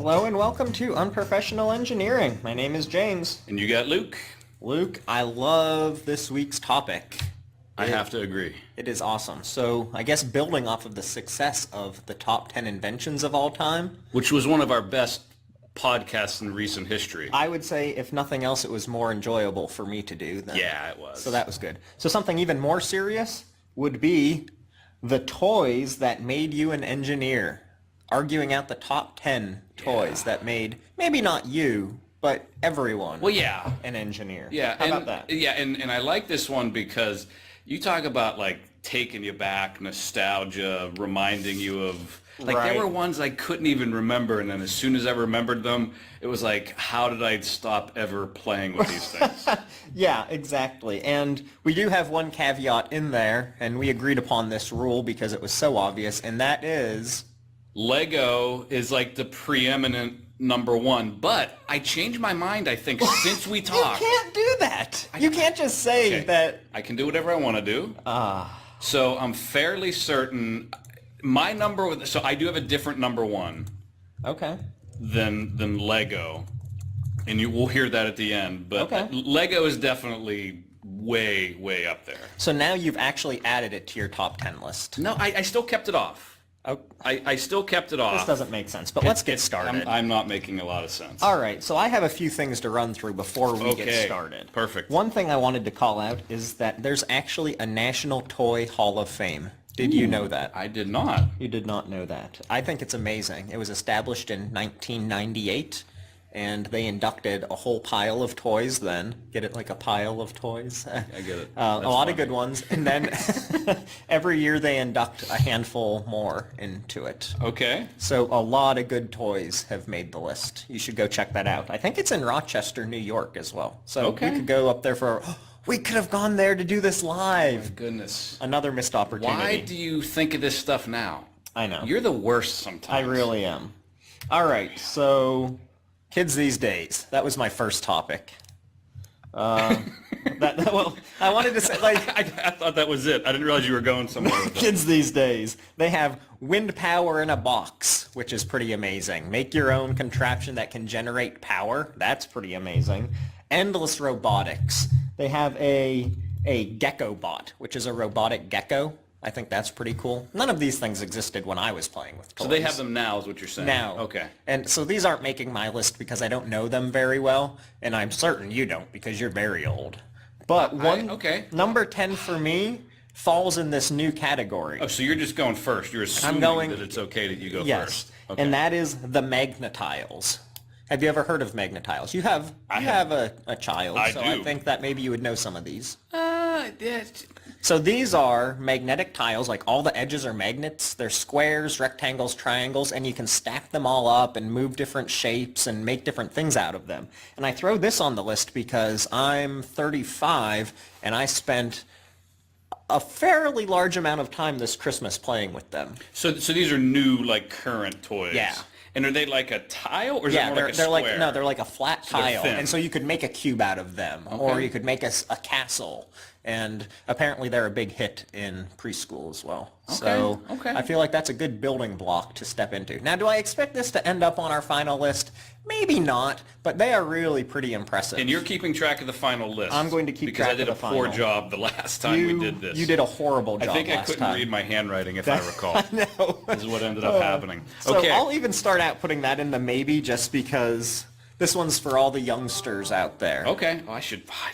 Hello and welcome to Unprofessional Engineering. My name is James. And you got Luke. Luke, I love this week's topic. I have to agree. It is awesome. So I guess building off of the success of the top 10 inventions of all time. Which was one of our best podcasts in recent history. I would say, if nothing else, it was more enjoyable for me to do than... Yeah, it was. So that was good. So something even more serious would be the toys that made you an engineer. Arguing out the top 10 toys that made, maybe not you, but everyone an engineer. Yeah. How about that? Yeah, and I like this one because you talk about like taking you back, nostalgia, reminding you of... Like there were ones I couldn't even remember, and then as soon as I remembered them, it was like, how did I stop ever playing with these things? Yeah, exactly. And we do have one caveat in there, and we agreed upon this rule because it was so obvious, and that is... Lego is like the preeminent number one, but I changed my mind, I think, since we talked. You can't do that. You can't just say that... I can do whatever I want to do. So I'm fairly certain my number... So I do have a different number one. Okay. Than Lego. And we'll hear that at the end. But Lego is definitely way, way up there. So now you've actually added it to your top 10 list. No, I still kept it off. Oh. I still kept it off. This doesn't make sense, but let's get started. I'm not making a lot of sense. All right, so I have a few things to run through before we get started. Perfect. One thing I wanted to call out is that there's actually a National Toy Hall of Fame. Did you know that? I did not. You did not know that. I think it's amazing. It was established in 1998, and they inducted a whole pile of toys then. Get it, like a pile of toys? I get it. A lot of good ones. And then every year they induct a handful more into it. Okay. So a lot of good toys have made the list. You should go check that out. I think it's in Rochester, New York as well. So we could go up there for... We could have gone there to do this live. Oh, my goodness. Another missed opportunity. Why do you think of this stuff now? I know. You're the worst sometimes. I really am. All right, so... Kids these days. That was my first topic. Well, I wanted to say, like... I thought that was it. I didn't realize you were going somewhere with that. Kids these days, they have wind power in a box, which is pretty amazing. Make your own contraption that can generate power. That's pretty amazing. Endless robotics. They have a Gecko Bot, which is a robotic gecko. I think that's pretty cool. None of these things existed when I was playing with toys. So they have them now is what you're saying? Now. Okay. And so these aren't making my list because I don't know them very well, and I'm certain you don't because you're very old. But number 10 for me falls in this new category. Oh, so you're just going first. You're assuming that it's okay that you go first. Okay. And that is the Magnetiles. Have you ever heard of Magnetiles? You have a child, so I think that maybe you would know some of these. So these are magnetic tiles, like all the edges are magnets. They're squares, rectangles, triangles, and you can stack them all up and move different shapes and make different things out of them. And I throw this on the list because I'm 35 and I spent a fairly large amount of time this Christmas playing with them. So these are new, like, current toys? Yeah. And are they like a tile, or is it more like a square? No, they're like a flat tile, and so you could make a cube out of them, or you could make a castle. And apparently they're a big hit in preschool as well. So I feel like that's a good building block to step into. Now, do I expect this to end up on our final list? Maybe not, but they are really pretty impressive. And you're keeping track of the final list. I'm going to keep track of the final. Because I did a poor job the last time we did this. You did a horrible job I think I couldn't read my handwriting, if I recall. I know. This is what ended up happening. So I'll even start out putting that in the maybe just because... This one's for all the youngsters out there. Okay. Oh,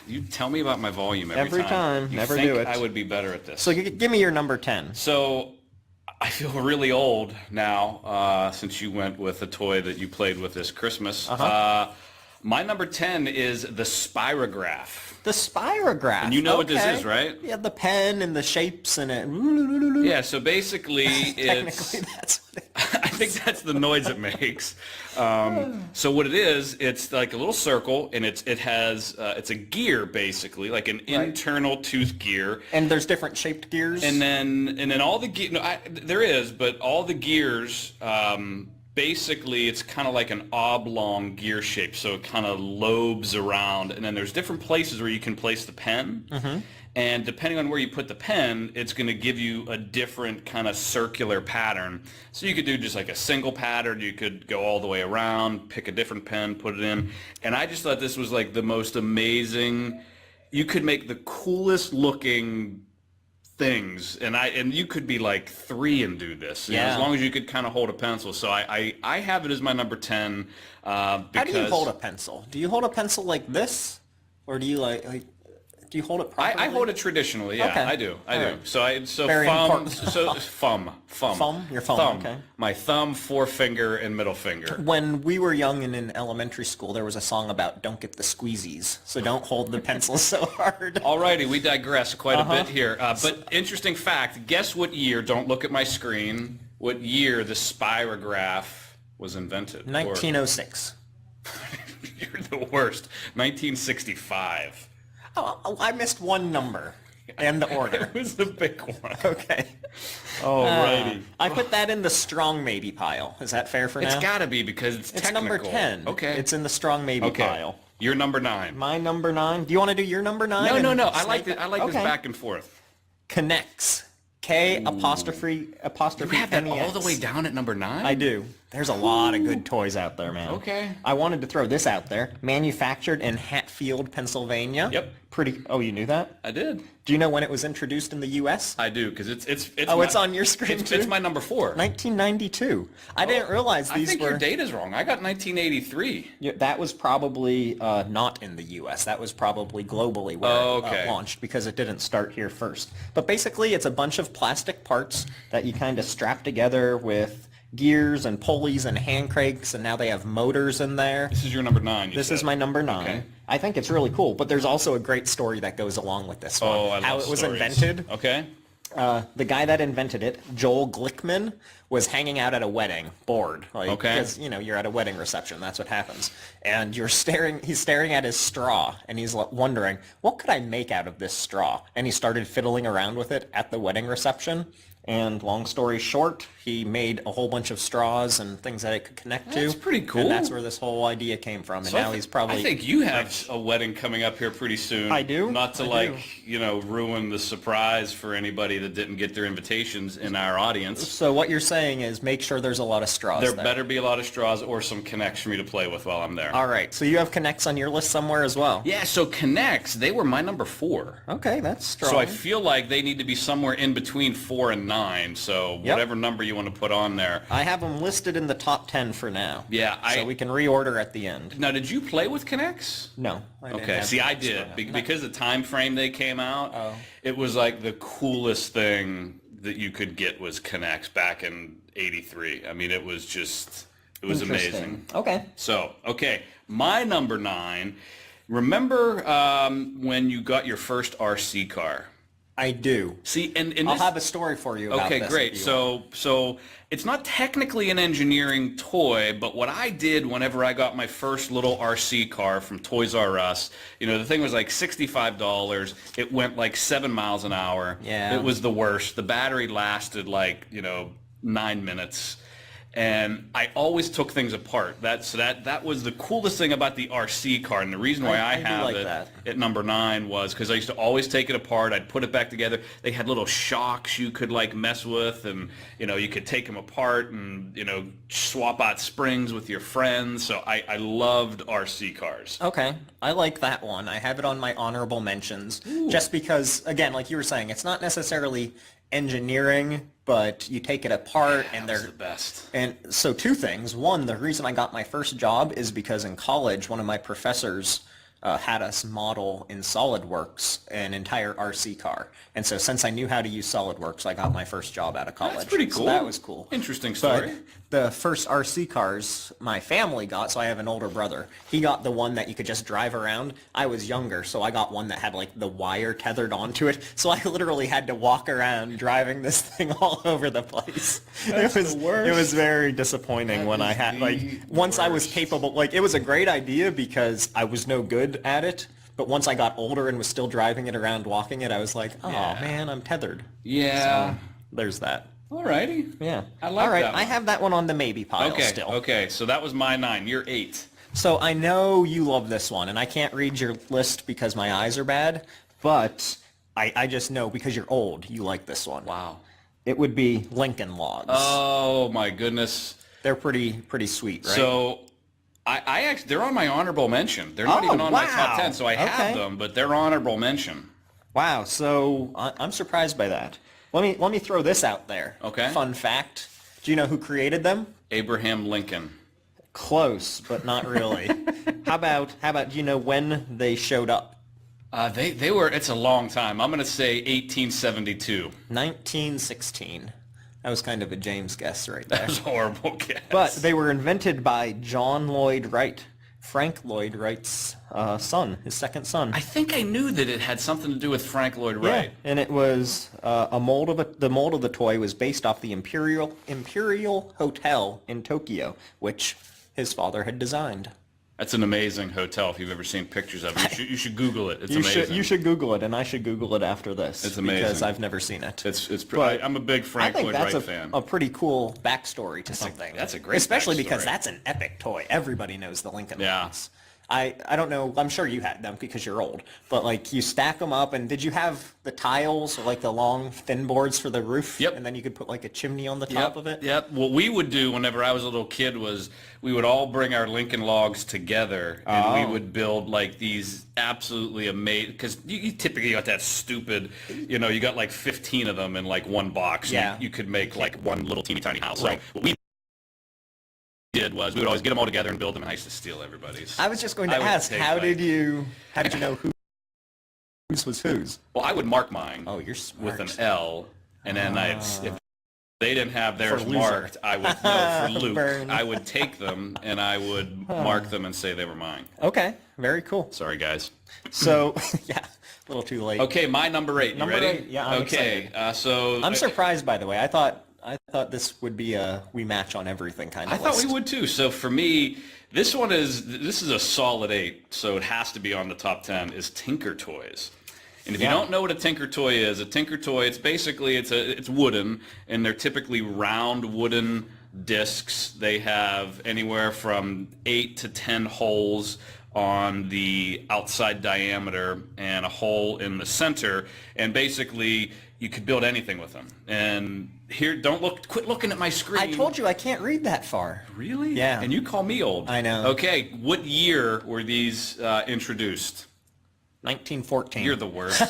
you tell me about my volume every time. You never think do it. I would be better at this. So give me your number 10. So I feel really old now since you went with a toy that you played with this Christmas. My number 10 is the Spirograph. The Spirograph. And you know what this is, right? Yeah, the pen and the shapes and it. Yeah, so basically Technically, that's what it is. I think that's the noise it makes. So what it is, it's like a little circle, and it's a gear basically, like an internal tooth gear. And there's different shaped gears. And then all the gear. No, there is, but all the gears basically it's kind of like an oblong gear shape, so it kind of lobes around, and then there's different places where you can place the pen. And depending on where you put the pen, it's going to give you a different kind of circular pattern. So you could do just like a single pattern, you could go all the way around, pick a different pen, put it in. And I just thought this was like the most amazing, you could make the coolest looking things, and you could be like 3 and do this, you know, as long as you could kind of hold a pencil. So I have it as my number 10. Because how do you hold a pencil? Do you hold a pencil like this, or do you like do you hold it properly? I hold it traditionally. Yeah, okay. I do. Right. So very thumb. important. So thumb. Your thumb. Okay. My thumb, forefinger, and middle finger. When we were young and in elementary school, there was a song about don't get the squeezies, so don't hold the pencil so hard. Alrighty, we digress quite a bit here. But interesting fact, guess what year, don't look at my screen, what year the spirograph was invented? 1906. You're the worst. 1965. Oh, I missed one number and the order. It was the big one. Okay. Alrighty. I put that in the strong maybe pile. Is that fair for now? It's got to be because it's technical. It's number 10. Okay. It's in the strong maybe pile. You're number 9. My number 9? Do you want to do your number 9? No. I like this back and forth. Connects. K apostrophe You have that all the way down at number 9? I do. There's a lot of good toys out there, man. Okay. I wanted to throw this out there. Manufactured in Hatfield, Pennsylvania. Yep. Oh, you knew that? I did. Do you know when it was introduced in the U.S.? I do, because it's it's on your screen too? It's my number 4. 1992. I didn't realize these were... I think your date is wrong. I got 1983. Yeah, that was probably not in the U.S. That was probably globally where it launched, because it didn't start here first. But basically, it's a bunch of plastic parts that you kind of strap together with gears and pulleys and hand cranks, and now they have motors in there. This is your number 9, This is my number 9. Okay. I think it's really cool, but there's also a great story that goes along with this one. Oh, I love how it was stories. Invented. Okay. The guy that invented it, Joel Glickman, was hanging out at a wedding, bored. Because, you're at a wedding reception. That's what happens. And he's staring at his straw, and he's wondering, what could I make out of this straw? And he started fiddling around with it at the wedding reception. And long story short, he made a whole bunch of straws and things that it could connect to. That's pretty cool. And that's where this whole idea came from. And now he's probably... I think you have a wedding coming up here pretty soon. I do. Not to ruin the surprise for anybody that didn't get their invitations in our audience. So what you're saying is make sure there's a lot of straws there. There better be a lot of straws or some connects for me to play with while I'm there. All right. So you have connects on your list somewhere as well? Yeah, so connects, they were my number 4. Okay, that's strong. So I feel like they need to be somewhere in between 4 and 9. So whatever number you want to put on there. I have them listed in the top 10 for now. Yeah. So we can reorder at the end. Now, did you play with connects? No. Okay. See, I did. Because the time frame they came out, it was like the coolest thing that you could get was connects back in 83. I mean, it was amazing. Okay. So, my number 9. Remember when you got your first RC car? I do. See, and I'll have a story for you about this. Okay, great. So it's not technically an engineering toy, but what I did whenever I got my first little RC car from Toys R Us, the thing was like $65. It went like 7 miles an hour. Yeah. It was the worst. The battery lasted like, 9 minutes. And I always took things apart. That was the coolest thing about the RC car, and the reason why I have it at number 9 was because I used to always take it apart. I'd put it back together. They had little shocks you could like mess with, and you could take them apart and swap out springs with your friends. So I loved RC cars. Okay, I like that one. I have it on my honorable mentions. Ooh. Just because, again, like you were saying, it's not necessarily engineering, but you take it apart and they're the best. And so 2 things. One, the reason I got my first job is because in college, one of my professors had us model in SolidWorks an entire RC car. And so since I knew how to use SolidWorks, I got my first job out of college. That's pretty cool. So that was cool. Interesting story. But the first RC cars my family got, so I have an older brother. He got the one that you could just drive around. I was younger, so I got one that had like the wire tethered onto it. So I literally had to walk around driving this thing all over the place. That's the worst. It was very disappointing when I had once I was capable. It was a great idea because I was no good at it. But once I got older and was still driving it around, walking it, I was like, oh man, I'm tethered. Yeah. So there's that. Alrighty. Yeah. I like All right, that one. I have that one on the maybe pile still. Okay, so that was my 9. You're 8. So I know you love this one, and I can't read your list because my eyes are bad, but I just know because you're old, you like this one. Wow. It would be Lincoln Logs. Oh my goodness. They're pretty sweet, right? So I actually, they're on my honorable mention. They're not even on my top 10, so I have them, but they're honorable mention. Wow, so I'm surprised by that. Let me throw this out there. Okay. Fun fact. Do you know who created them? Abraham Lincoln. Close, but not really. How about do you know when they showed up? They were, it's a long time. I'm going to say 1872. 1916. That was kind of a James guess right there. That was a horrible guess. But they were invented by John Lloyd Wright, Frank Lloyd Wright's son, his second son. I think I knew that it had something to do with Frank Lloyd Wright. Yeah, and it was the mold of the toy was based off the Imperial Hotel in Tokyo, which his father had designed. That's an amazing hotel. If you've ever seen pictures of it, you should Google it. It's amazing. You should Google it, and I should Google it after this. It's amazing because I've never seen it. I'm a big Frank Lloyd Wright fan. A pretty cool backstory to something. That's a great especially backstory. Because that's an epic toy. Everybody knows the Lincoln Yeah. Logs. I don't know. I'm sure you had them because you're old. But like you stack them up, and did you have the tiles or like the long thin boards for the roof? Yep. And then you could put like a chimney on the top of it. Yep. What we would do whenever I was a little kid was we would all bring our Lincoln Logs together, and we would build like these absolutely amazing. Because you typically got that stupid, you got like 15 of them in like one box. Yeah. You could make like one little teeny tiny house. Right. So what we did was we would always get them all together and build them, and I used to steal everybody's. I was just going to ask, how did you know whose was whose? Well, I would mark mine. Oh, you're smart. With an L, and then if they didn't have theirs loser. marked, I would for Luke. Burn. I would take them and I would mark them and say they were mine. Okay, very cool. Sorry, guys. So yeah, a little too late. Okay, my number 8. You ready? 8, yeah. I'm excited. So I'm surprised, by the way. I thought this would be a we match on everything kind of I thought we would too. So for me, this is a solid 8. So it has to be on the top 10. Is Tinker Toys. And if you don't know what a Tinker Toy is, it's basically it's wooden, and they're typically round wooden discs. They have anywhere from 8 to 10 holes on the outside diameter and a hole in the center, and basically you could build anything with them. And here, quit looking at my screen. I told you I can't read that far. Really? Yeah. And you call me old. I know. Okay, what year were these introduced? 1914. You're the worst,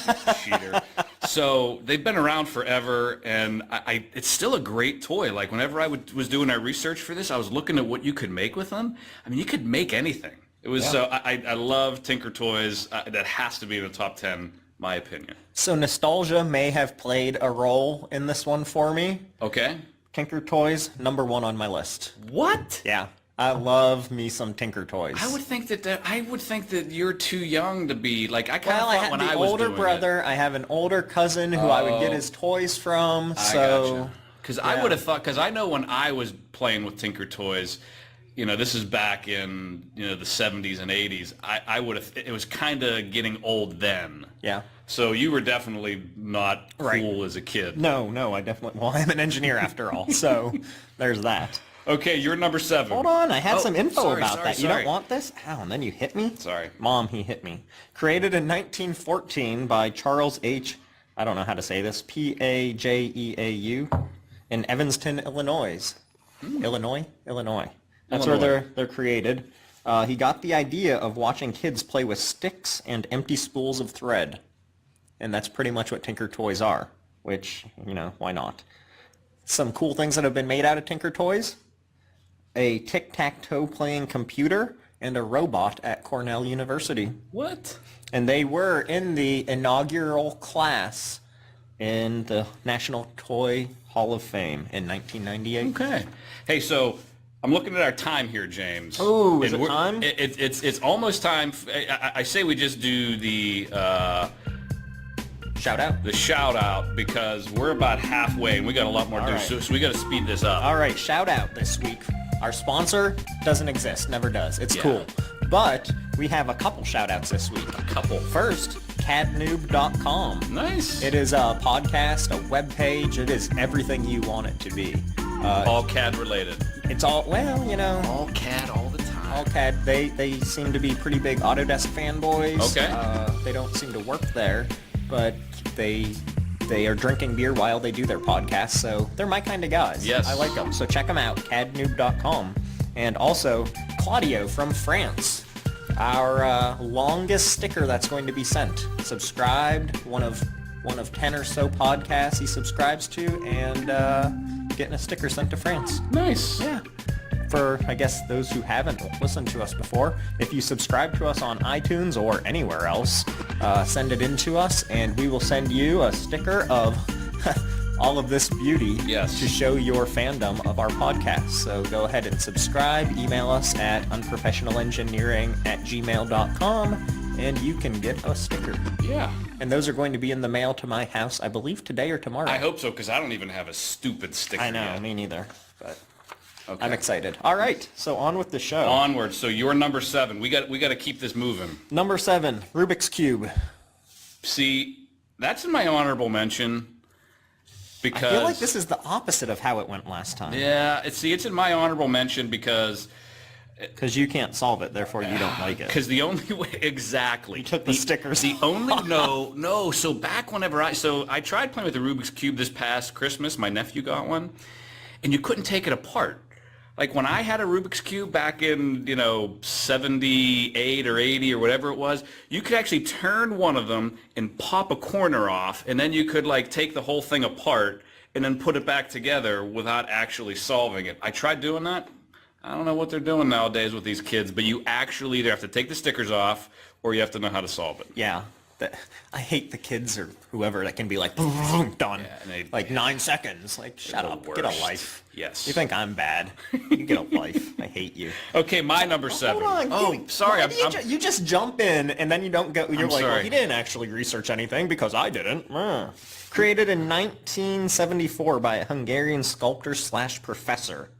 cheater. So they've been around forever, and it's still a great toy. Like whenever I was doing our research for this, I was looking at what you could make with them. I mean, you could make anything. It was so I love Tinker Toys. That has to be in the top 10, my opinion. So nostalgia may have played a role in this one for me. Okay. Tinker Toys, number 1 on my list. What? Yeah. I love me some Tinker Toys. I would think that you're too young to be like. I kind of I thought had when the I was older doing brother. it. I have an older cousin who I would get his toys from. I gotcha. Because I would have thought. Because I know when I was playing with Tinker Toys, this is back in the 70s and 80s. I would have. It was kind of getting old then. Yeah. So you were definitely not cool as a kid. No, I definitely. Well, I'm an engineer after all, so there's that. Okay, you're number 7. Hold on, I had some info about that. You Sorry. don't want this? Ow, and then you hit me? Sorry. Mom, he hit me. Created in 1914 by Charles H. I don't know how to say this. Pageau in Evanston, Illinois. Illinois. That's where they're created. He got the idea of watching kids play with sticks and empty spools of thread. And that's pretty much what Tinker Toys are, which, why not? Some cool things that have been made out of Tinker Toys. A tic-tac-toe playing computer, and a robot at Cornell University. What? And they were in the inaugural class in the National Toy Hall of Fame in 1998. Okay. Hey, so I'm looking at our time here, James. Oh, is it time? It's almost time. I say we just do the shout out. The shout out, because we're about halfway and we got a lot more to do. Right. So we got to speed this up. All right, shout out this week. Our sponsor doesn't exist, never does. It's cool. But we have a couple shout-outs this week. A couple. First, cadnoob.com. Nice. It is a podcast, a web page. It is everything you want it to be. All CAD related. It's all, well, you know. All CAD all the time. All CAD. They seem to be pretty big Autodesk fanboys. Okay. They don't seem to work there, but they are drinking beer while they do their podcast, so they're my kind of guys. Yes. I like them. So check them out, cadnoob.com. And also, Claudio from France. Our longest sticker that's going to be sent. Subscribed, one of 10 or so podcasts he subscribes to, and getting a sticker sent to France. Nice. Yeah. For, I guess, those who haven't listened to us before, if you subscribe to us on iTunes or anywhere else, send it in to us, and we will send you a sticker of all of this beauty to show your fandom of our podcast. So go ahead and subscribe. Email us at unprofessionalengineering@gmail.com, and you can get a sticker. Yeah. And those are going to be in the mail to my house, I believe, today or tomorrow. I hope so, because I don't even have a stupid sticker I know, yet. me neither. But okay. I'm excited. All right, so on with the show. Onward. So you're number 7. We got to keep this moving. Number 7, Rubik's Cube. See, that's in my honorable mention. Because I feel like this is the opposite of how it went last time. Yeah, it's in my honorable mention because you can't solve it, therefore you don't like it. Because the only way, exactly. You took the stickers. The only, no. So back whenever I tried playing with the Rubik's Cube this past Christmas. My nephew got one, and you couldn't take it apart. Like when I had a Rubik's Cube back in, 78 or 80 or whatever it was, you could actually turn one of them and pop a corner off, and then you could like take the whole thing apart and then put it back together without actually solving it. I tried doing that. I don't know what they're doing nowadays with these kids, but you actually either have to take the stickers off or you have to know how to solve it. Yeah. I hate the kids or whoever that can be like, boom, done. Yeah, like 9 seconds. Like, shut up. Get a life. Yes. You think I'm bad? You get a life. I hate you. Okay, my number 7. Hold on. Sorry. You just jump in and then you don't go. You're like, sorry. well, he didn't actually research anything because I didn't. Created in 1974 by a Hungarian sculptor / professor.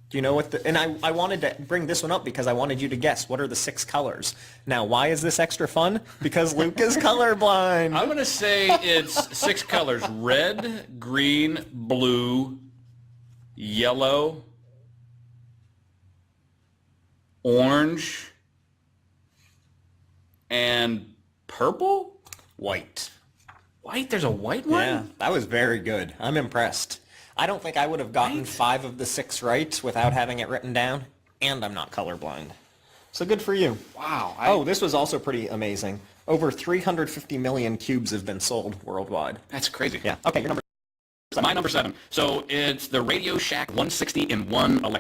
Do you know what and I wanted to bring this one up because I wanted you to guess what are the 6 colors. Now, why is this extra fun? Because Luke is colorblind. I'm going to say it's 6 colors. Red, green, blue, yellow, orange, and purple? White. White? There's a white one? Yeah, that was very good. I'm impressed. I don't think I would have gotten 5 of the 6 right without having it written down, and I'm not colorblind. So good for you. Wow. This was also pretty amazing. Over 350 million cubes have been sold worldwide. That's crazy. Yeah. Okay, your number 7. My number 7. So it's the Radio Shack 160-in-1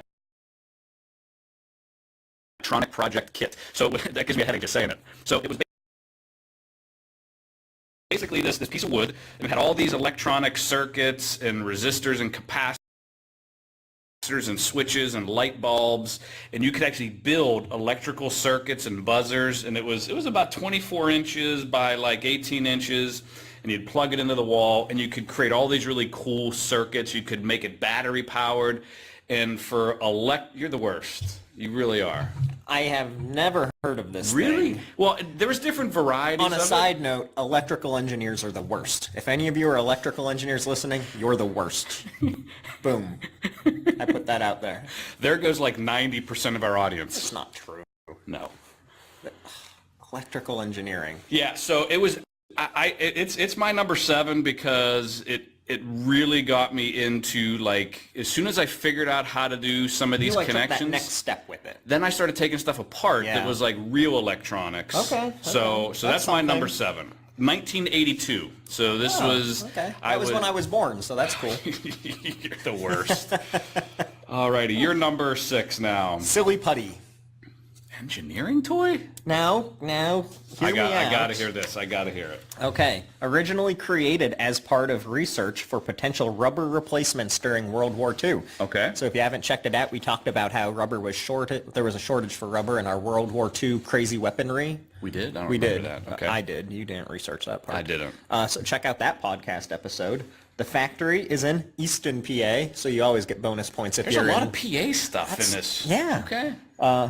electronic project kit. So that gives me a headache just saying it. So it was basically this piece of wood, and it had all these electronic circuits and resistors and capacitors and switches and light bulbs, and you could actually build electrical circuits and buzzers, and it was about 24 inches by like 18 inches, and you'd plug it into the wall, and you could create all these really cool circuits. You could make it battery powered, and for you're the worst. You really are. I have never heard of this Really? thing. Well, there was different varieties On a side note, electrical engineers are the worst. If any of you are electrical engineers listening, you're the worst. Boom. I put that out there. There goes like 90% of our audience. It's not true. No. Electrical engineering. Yeah, so it was it's my number 7 because it really got me into, like, as soon as I figured out how to do some of these connections, took that next step with it. then I started taking stuff apart that was like real electronics. Okay. So that's my number 7. 1982. So this was okay. That was when I was born, so that's cool. You're the worst. Alrighty, you're number 6 now. Silly putty. Engineering toy? Now, I gotta hear this. I gotta hear it. Okay. Originally created as part of research for potential rubber replacements during World War II. Okay. So if you haven't checked it out, we talked about how rubber was shorted. There was a shortage for rubber in our World War II crazy weaponry. We did? I don't We remember did. that. Okay. I did. You didn't research that part. I didn't. So check out that podcast episode. The factory is in Easton, PA, so you always get bonus points if There's you're a lot in. of PA stuff in this. Yeah. Okay.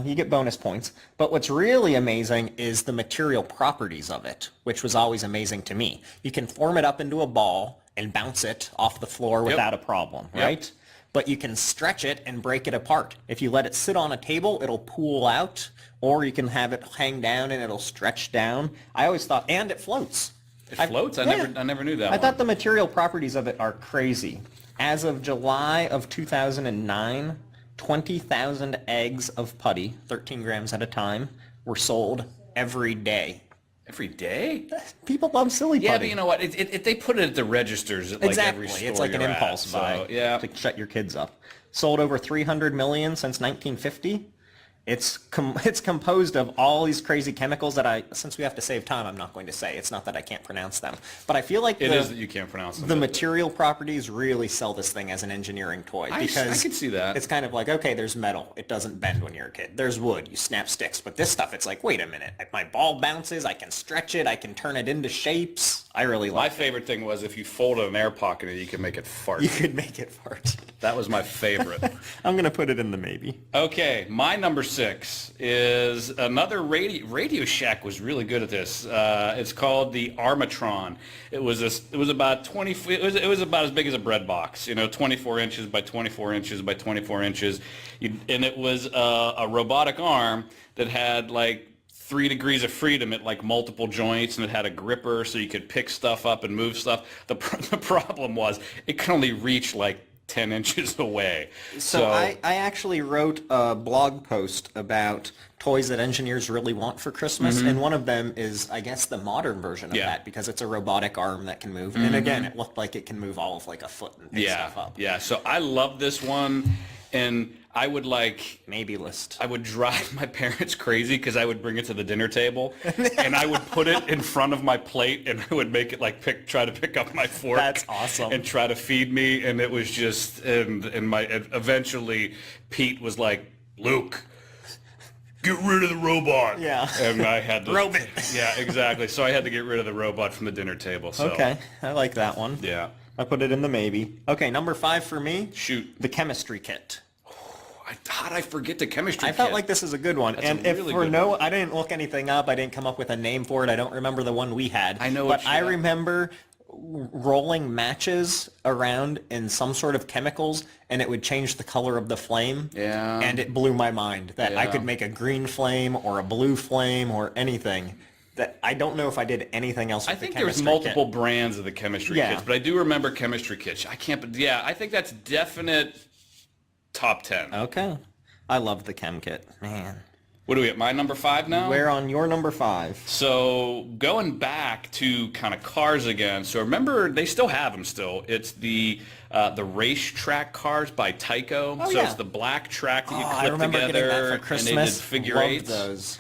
You get bonus points. But what's really amazing is the material properties of it, which was always amazing to me. You can form it up into a ball and bounce it off the floor without a problem, right? But you can stretch it and break it apart. If you let it sit on a table, it'll pool out, or you can have it hang down and it'll stretch down. I always thought, and it floats. It floats? I never knew that I thought the material properties of it are crazy. As of July of 2009, 20,000 eggs of putty, 13 grams at a time, were sold every day. Every day? People love silly putty. Yeah, but you know what? They put it at the registers at like every store. It's like an you're impulse at, buy so, yeah. to shut your kids up. Sold over 300 million since 1950. It's composed of all these crazy chemicals that since we have to save time, I'm not going to say. It's not that I can't pronounce them. But I feel like it is that you can't pronounce them. The material properties really sell this thing as an engineering toy. I can see that. It's kind of like, okay, there's metal. It doesn't bend when you're a kid. There's wood. You snap sticks. But this stuff, it's like, wait a minute. If my ball bounces, I can stretch it. I can turn it into shapes. I really like it. My favorite thing was if you folded an air pocket, you could make it fart. You could make it fart. That was my favorite. I'm going to put it in the maybe. Okay, my number 6 is another Radio Shack was really good at this. It's called the Armitron. It was about 20. It was about as big as a bread box. 24 inches by 24 inches by 24 inches, and it was a robotic arm that had like 3 degrees of freedom at like multiple joints, and it had a gripper so you could pick stuff up and move stuff. The problem was it could only reach like 10 inches away. So I actually wrote a blog post about toys that engineers really want for Christmas, and one of them is, I guess, the modern version of that, because it's a robotic arm that can move. And again, it looked like it can move all of like a foot and pick stuff up. Yeah, so I love this one, and I would maybe list. I would drive my parents crazy because I would bring it to the dinner table and I would put it in front of my plate and I would make it like try to pick up my fork. That's awesome. And try to feed me, and it was just eventually Pete was like, Luke, get rid of the robot. Yeah. And I had to Robot. Yeah, exactly. So I had to get rid of the robot from the dinner table. So Okay, I like that one. yeah. I put it in the maybe. Okay, number 5 for me. Shoot. The chemistry kit. How did I forget the chemistry I felt kit? like this is a good one. That's and a if really for good no, one. I didn't look anything up. I didn't come up with a name for it. I don't remember the one we had. I know but what I remember rolling matches around in some sort of chemicals, and it would change the color of the flame. Yeah. And it blew my mind that I could make a green flame or a blue flame or anything. That I don't know if I did anything else with I think the there was chemistry multiple kit. brands of the chemistry kits, but I do remember chemistry kits. I think that's definite top 10. Okay. I love the chem kit. Man. What are we at, my number 5 now? We're on your number 5. So going back to kind of cars again. So remember, they still have them still. It's the racetrack cars by Tyco. Oh, so yeah. it's the black track that you I clip remember together. getting that for And Christmas. they did figure Loved eights. those.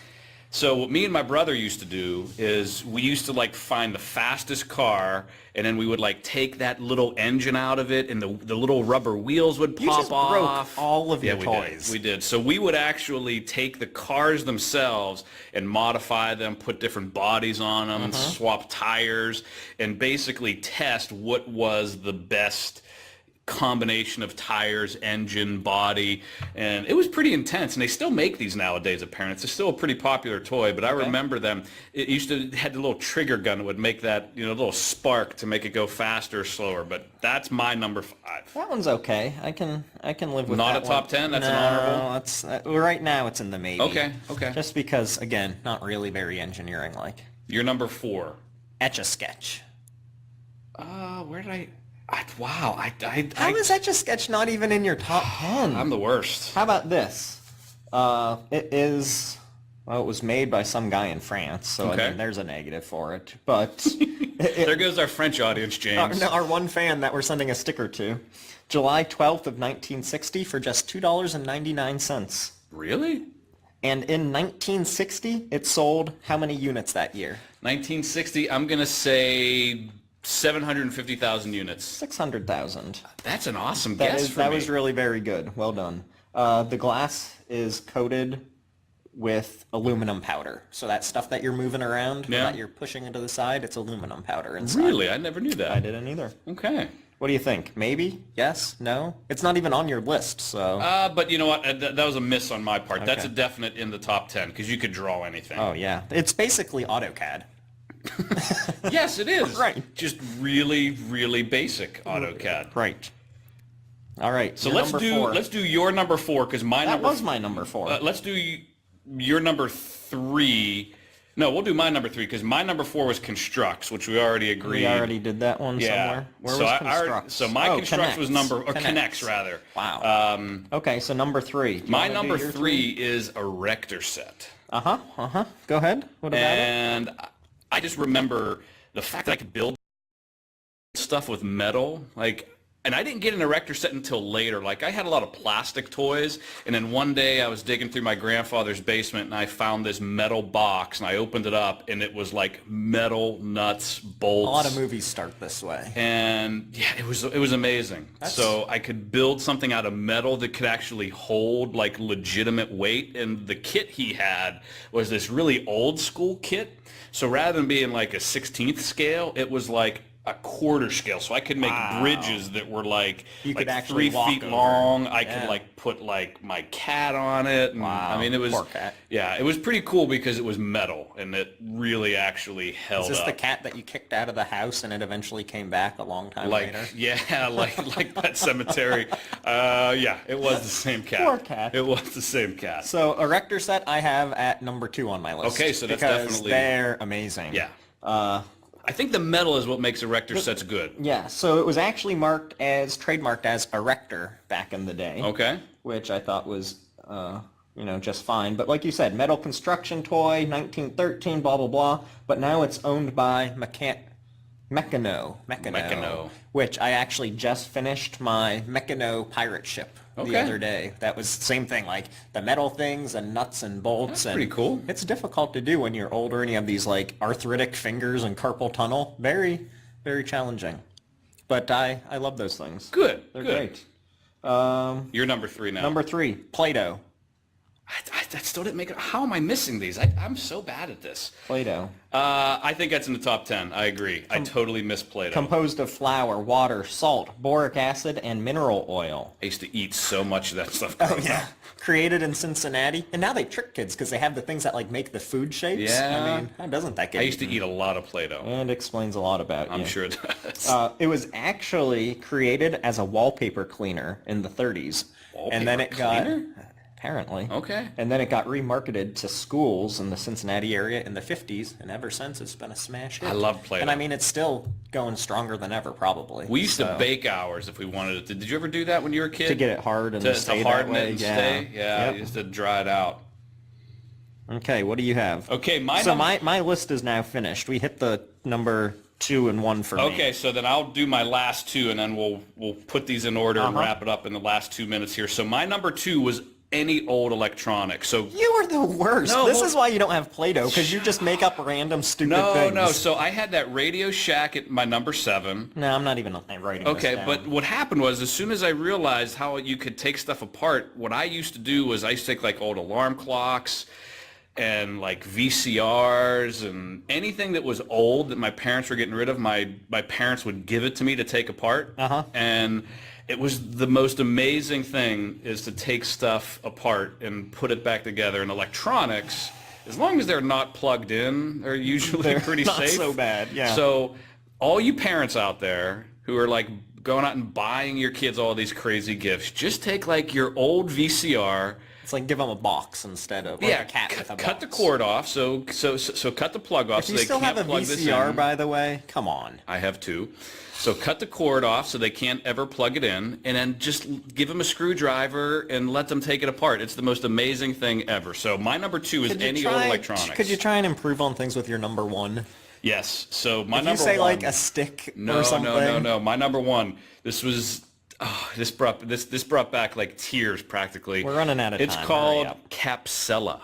So what me and my brother used to do is we used to like find the fastest car, and then we would like take that little engine out of it, and the little rubber wheels would You pop just off. broke all of your we toys. We did. So we would actually take the cars themselves and modify them, put different bodies on them, and swap tires, and basically test what was the best combination of tires, engine, body, and it was pretty intense. And they still make these nowadays, apparently. It's still a pretty popular toy, but I remember them. It used to had the little trigger gun that would make that, little spark to make it go faster or slower. But that's my number 5. That one's okay. I can live with Not that a top one. 10? That's no, an honorable? That's right now it's in the maybe. Okay. Just because, again, not really very engineering-like. You're number 4. Etch-A-Sketch. Where did wow. How is Etch-A-Sketch not even in your top 10? I'm the worst. How about this? It is... Well, it was made by some guy in France, so Okay. I mean, there's a negative for it. But There goes our French audience, James. our one fan that we're sending a sticker to. July 12th of 1960 for just $2.99. Really? And in 1960, it sold how many units that year? 1960, I'm going to say 750,000 units. 600,000. That's an awesome guess for That me. was really very good. Well done. The glass is coated with aluminum powder. So that stuff that you're moving around, that you're pushing into the side, it's aluminum powder inside. Really? I never knew that. I didn't either. Okay. What do you think? Maybe? Yes? No? It's not even on your list, so... But you know what? That was a miss on my part. Okay. That's a definite in the top 10, because you could draw anything. Oh, yeah. It's basically AutoCAD. Yes, it is. Right. Just really, really basic AutoCAD. Right. All right. So let's do your number 4, because that was my number 4. Let's do your number 3. No, we'll do my number 3, because my number 4 was Constructs, which we already agreed. We already did that one somewhere. Where was Constructs? So my Constructs was Connects rather. Wow. Okay, so number 3. My number 3 is Erector Set. Go ahead. What about it? And I just remember the fact that I could build stuff with metal, and I didn't get an erector set until later. Like, I had a lot of plastic toys, and then one day I was digging through my grandfather's basement, and I found this metal box, and I opened it up, and it was like metal nuts, bolts. A lot of movies start this way. And yeah, it was amazing. So I could build something out of metal that could actually hold like legitimate weight. And the kit he had was this really old school kit. So rather than being like a 16th scale, it was like a quarter scale, so I could make bridges that were like 3 feet long. I could put my cat on it. And, I mean, it was, poor cat. Yeah, it was pretty cool because it was metal and it really actually held up. Is this the cat that you kicked out of the house and it eventually came back a long time later? Yeah, like Pet Cemetery. Yeah, it was the same cat. Poor cat. It was the same cat. So Erector Set I have at number 2 on my list. Okay, so that's because definitely they're amazing. Yeah. I think the metal is what makes erector sets good. Yeah, so it was actually trademarked as Erector back in the day. Okay. Which I thought was, just fine. But like you said, metal construction toy, 1913, blah, blah, blah. But now it's owned by Meccano. Which I actually just finished my Meccano pirate ship the other day. That was the same thing, like the metal things and nuts and bolts. That's pretty cool. It's difficult to do when you're older and you have these like arthritic fingers and carpal tunnel. Very, very challenging. But I love those things. Good. They're great. You're number 3 now. Number 3, Play-Doh. I still didn't make it. How am I missing these? I'm so bad at this. Play-Doh. I think that's in the top 10. I agree. I totally miss Play-Doh. Composed of flour, water, salt, boric acid, and mineral oil. I used to eat so much of that stuff. Oh, yeah. Created in Cincinnati. And now they trick kids because they have the things that like make the food shapes. Yeah. I mean, how doesn't that get I used to eat a lot of Play-Doh. And explains a lot about you. I'm sure it does. It was actually created as a wallpaper cleaner in the 30s. And then it got... Apparently. Okay. And then it got remarketed to schools in the Cincinnati area in the 50s, and ever since it's been a smash hit. I love Play-Doh. And I mean, it's still going stronger than ever, probably. We used to bake ours if we wanted it to. Did you ever do that when you were a kid? To get it hard and stay harden that way? It and stay? Yeah, you used to dry it out. Okay, what do you have? Okay, my list is now finished. We hit the number 2 and 1 for me. Okay, so then I'll do my last 2, and then we'll put these in order and wrap it up in the last 2 minutes here. So my number 2 was any old electronic. So you are the worst. This is why you don't have Play-Doh, because you just make up random stupid things. No. So I had that Radio Shack at my number 7. No, I'm not even writing this down. But what happened was, as soon as I realized how you could take stuff apart, what I used to do was I used to take like old alarm clocks and like VCRs and anything that was old that my parents were getting rid of. My parents would give it to me to take apart. And it was the most amazing thing, is to take stuff apart and put it back together. And electronics, as long as they're not plugged in, are usually pretty safe. Not so bad, yeah. So all you parents out there who are like going out and buying your kids all these crazy gifts, just take like your old VCR. It's like give them a box instead of a cat with a box. Cut the cord off. So cut the plug off. If you still have a VCR, by the way, come on. I have 2. So cut the cord off so they can't ever plug it in, and then just give them a screwdriver and let them take it apart. It's the most amazing thing ever. So my number 2 is any old electronics. Could you try and improve on things with your number 1? Yes. So my number 1. If you say like a stick or something. No. My number 1. This was. Oh, this brought back like tears practically. We're running out of time. It's called Capsella.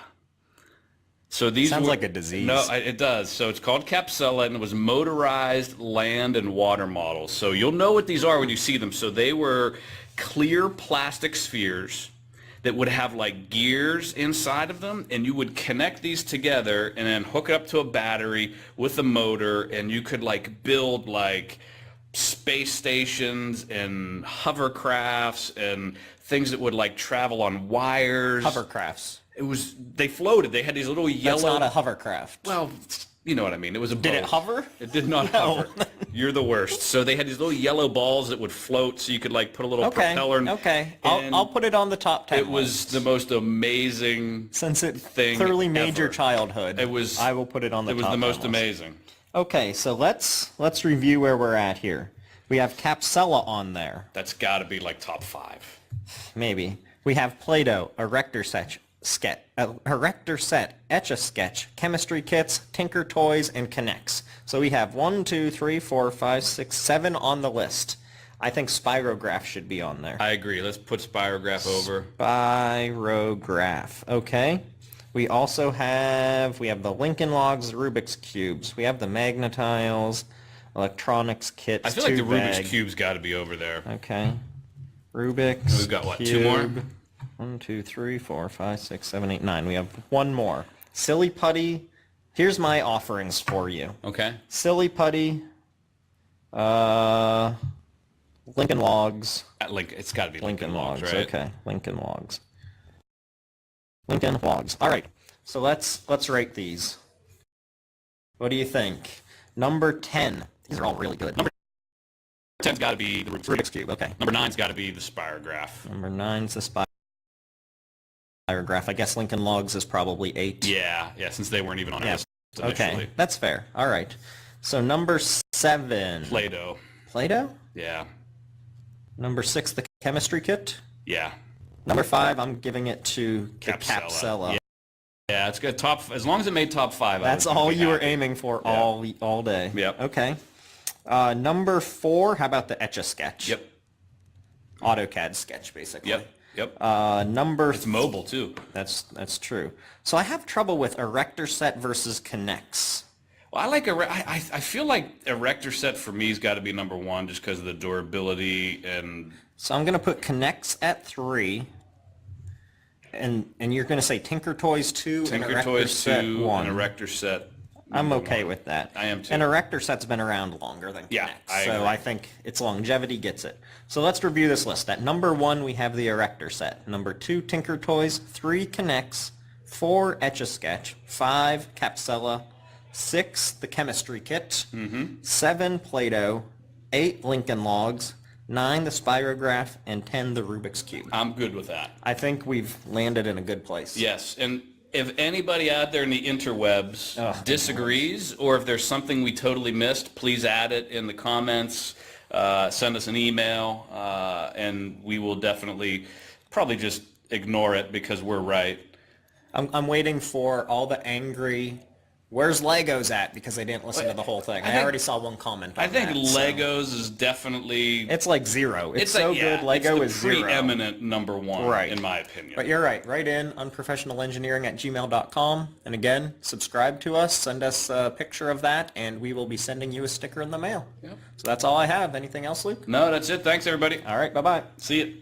So these sounds like a disease. No, it does. So it's called Capsella, and it was motorized land and water models. So you'll know what these are when you see them. So they were clear plastic spheres that would have like gears inside of them, and you would connect these together and then hook it up to a battery with a motor, and you could like build like space stations and hovercrafts and things that would like travel on wires. Hovercrafts. They floated. They had these little yellow... That's not a hovercraft. Well, you know what I mean. It was a boat. Did it hover? It did not hover. You're the worst. So they had these little yellow balls that would float, so you could like put a little propeller. Okay. I'll put it on the top 10 It was the most amazing Since it thing clearly made ever. your childhood. I will put it on the top 10 It was the most list. amazing. Okay, so let's review where we're at here. We have Capsella on there. That's got to be like top 5. Maybe. We have Play-Doh, Erector Set, Etch-A-Sketch, Chemistry Kits, Tinker Toys, and Connects. So we have 1, 2, 3, 4, 5, 6, 7 on the list. I think Spirograph should be on there. I agree. Let's put Spirograph over. Spirograph. Okay. We also have the Lincoln Logs, the Rubik's Cubes. We have the Magnetiles, Electronics Kits. I feel like the Rubik's Cube's got to be over there. Okay. Rubik's We've got, what, Cube. 2 more? 1, 2, 3, 4, 5, 6, 7, 8, 9. We have 1 more. Silly Putty. Here's my offerings for you. Okay. Silly Putty. Lincoln Logs. It's got to be Lincoln Logs, right? Okay. Lincoln Logs. Lincoln Logs. All right. So let's rate these. What do you think? Number 10. These are all really good. Number 10's got to be the Rubik's Cube. Okay. Number 9's got to be the Spirograph. Number 9's the Spirograph. I guess Lincoln Logs is probably 8. Yeah, since they weren't even on our list initially. Okay, that's fair. All right. So number 7. Play-Doh. Play-Doh? Yeah. Number 6, the Chemistry Kit. Yeah. Number 5, I'm giving it to the Capsella. Capsella. Yeah, it's good. As long as it made top 5. That's all you were aiming for all day. Yep. Okay. Number 4, how about the Etch-A-Sketch? Yep. AutoCAD sketch, basically. Yep. It's mobile too. That's true. So I have trouble with Erector Set versus Connects. Well, I feel like Erector Set for me has got to be number 1 just because of the durability and. So I'm going to put Connects at 3, and you're going to say Tinker Toys 2 and Erector Set 1. And Erector Set. I'm okay with that. I am too. And Erector Set's been around longer than Connects, I agree. I think its longevity gets it. So let's review this list. At number 1, we have the Erector Set. Number 2, Tinker Toys. 3, Connects. 4, Etch-A-Sketch. 5, Capsella. 6, the Chemistry Kit. 7, Play-Doh. 8, Lincoln Logs. 9, the Spirograph, and 10, the Rubik's Cube. I'm good with that. I think we've landed in a good place. Yes, and if anybody out there in the interwebs disagrees, or if there's something we totally missed, please add it in the comments. Send us an email, and we will definitely probably just ignore it because we're right. I'm waiting for all the angry... Where's Legos at? Because they didn't listen to the whole thing. I already saw one comment on that. I think Legos is definitely... It's like 0. It's so good. Lego is 0. It's the preeminent number 1, in my opinion. But you're right. Write in unprofessionalengineering@gmail.com. And again, subscribe to us. Send us a picture of that, and we will be sending you a sticker in the mail. Yep. So that's all I have. Anything else, Luke? No, that's it. Thanks, everybody. All right. Bye-bye. See you.